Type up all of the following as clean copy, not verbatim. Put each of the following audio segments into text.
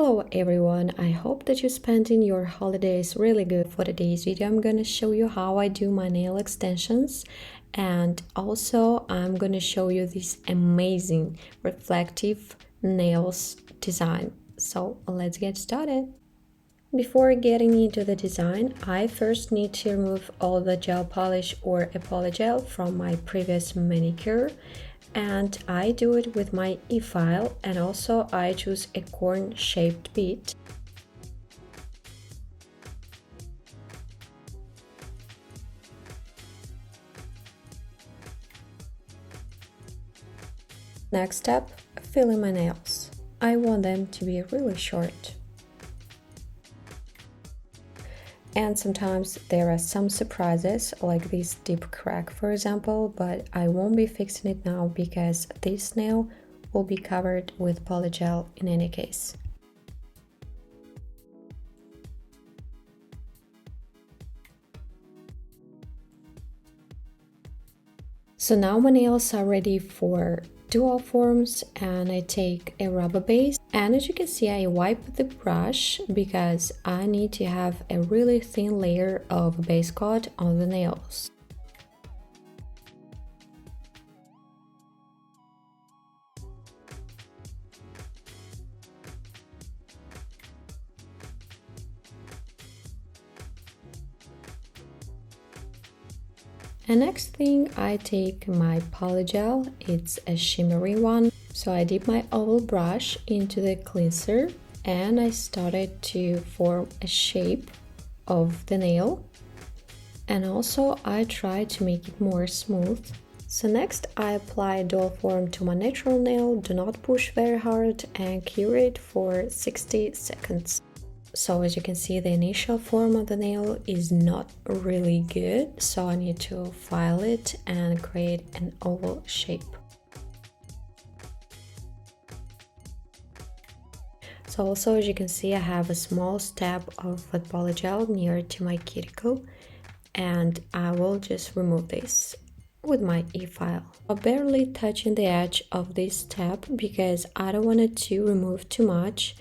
Hello everyone, I hope that you're spending your holidays really good. For today's video, I'm gonna show you how I do my nail extensions, and also I'm gonna show you this amazing reflective nails design. So let's get started. Before getting into the design, I first need to remove all the gel polish or a polygel from my previous manicure, and I do it with my e-file, and also I choose a corn-shaped bit. Next step, filling my nails. I want them to be really short. And sometimes there are some surprises, like this deep crack for example, but I won't be fixing it now because this nail will be covered with polygel in any case. So now my nails are ready for dual forms, and I take a rubber base, and as you can see I wipe the brush because I need to have a really thin layer of base coat on the nails. And next thing, I take my polygel, it's a shimmery one. So I dip my oval brush into the cleanser and I started to form a shape of the nail. And also I try to make it more smooth. So next I apply dual form to my natural nail, do not push very hard, and cure it for 60 seconds. So as you can see, the initial form of the nail is not really good, so I need to file it and create an oval shape. So also, as you can see, I have a small stab of wet polygel near to my cuticle, and I will just remove this with my e-file. I'm barely touching the edge of this tab because I don't want it to remove too much,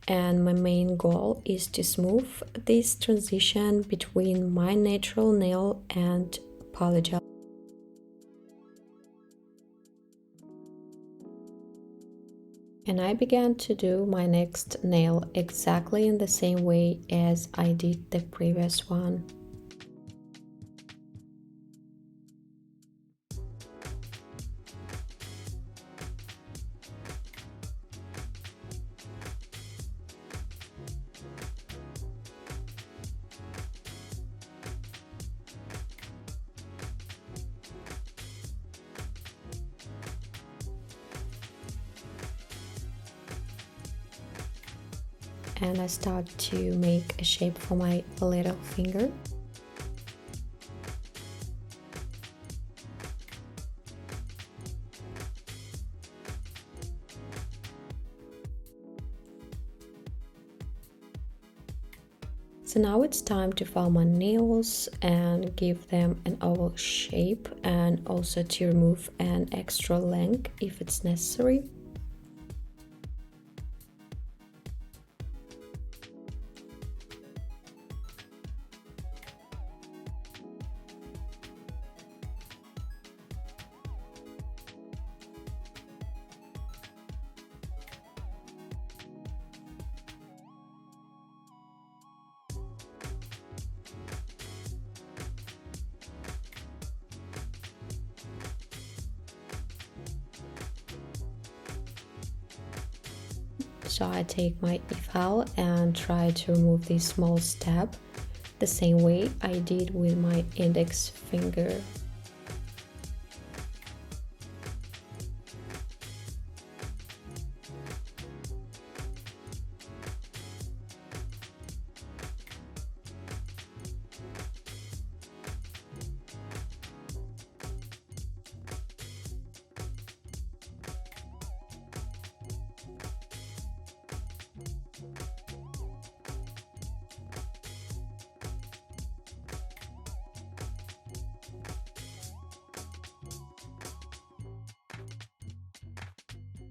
and my main goal is to smooth this transition between my natural nail and polygel. And I began to do my next nail exactly in the same way as I did the previous one. And I start to make a shape for my little finger. So now it's time to file my nails and give them an oval shape, and also to remove an extra length if it's necessary. So I take my e-file and try to remove this small stab the same way I did with my index finger.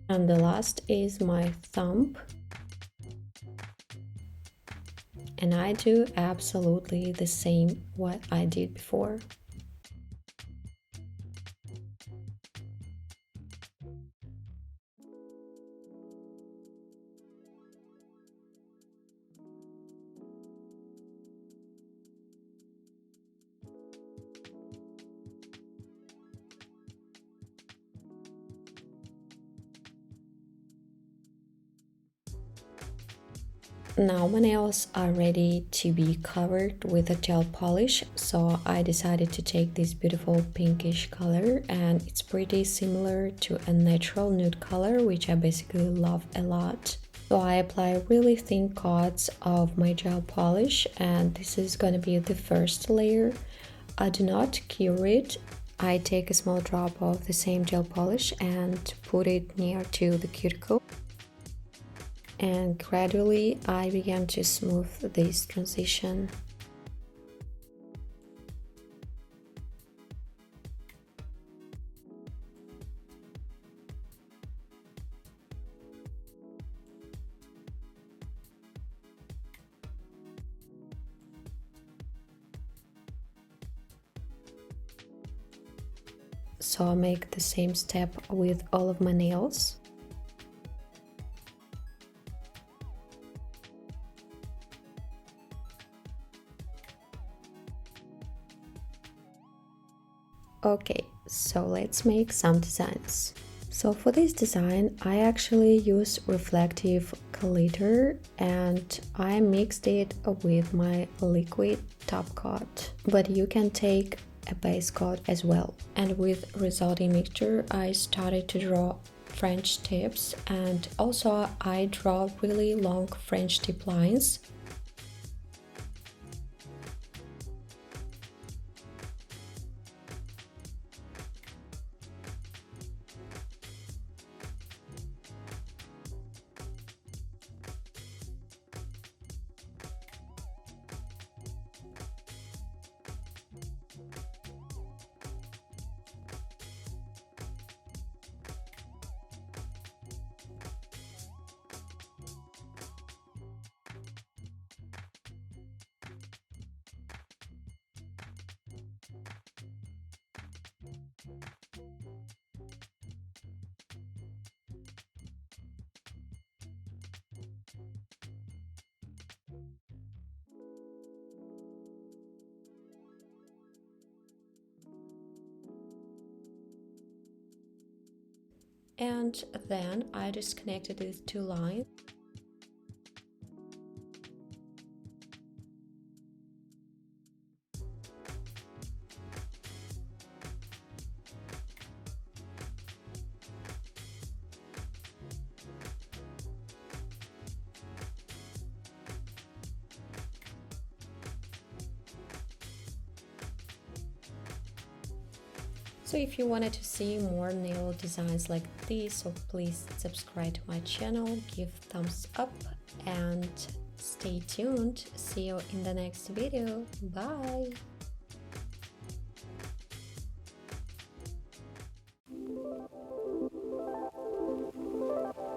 And the last is my thumb. and I do absolutely the same what I did before. Now my nails are ready to be covered with a gel polish, so I decided to take this beautiful pinkish color, and it's pretty similar to a natural nude color, which I basically love a lot. So I apply really thin coats of my gel polish, and this is gonna be the first layer. I do not cure it. I take a small drop of the same gel polish and put it near to the cuticle. And gradually I began to smooth this transition. So I make the same step with all of my nails. Okay, so let's make some designs. So for this design, I actually use reflective glitter and I mixed it with my liquid top coat. But you can take a base coat as well. And with resulting mixture, I started to draw French tips, and also I draw really long French tip lines. And then I disconnected these two lines. So if you wanted to see more nail designs like this, so please subscribe to my channel, give thumbs up, and stay tuned. See you in the next video. Bye!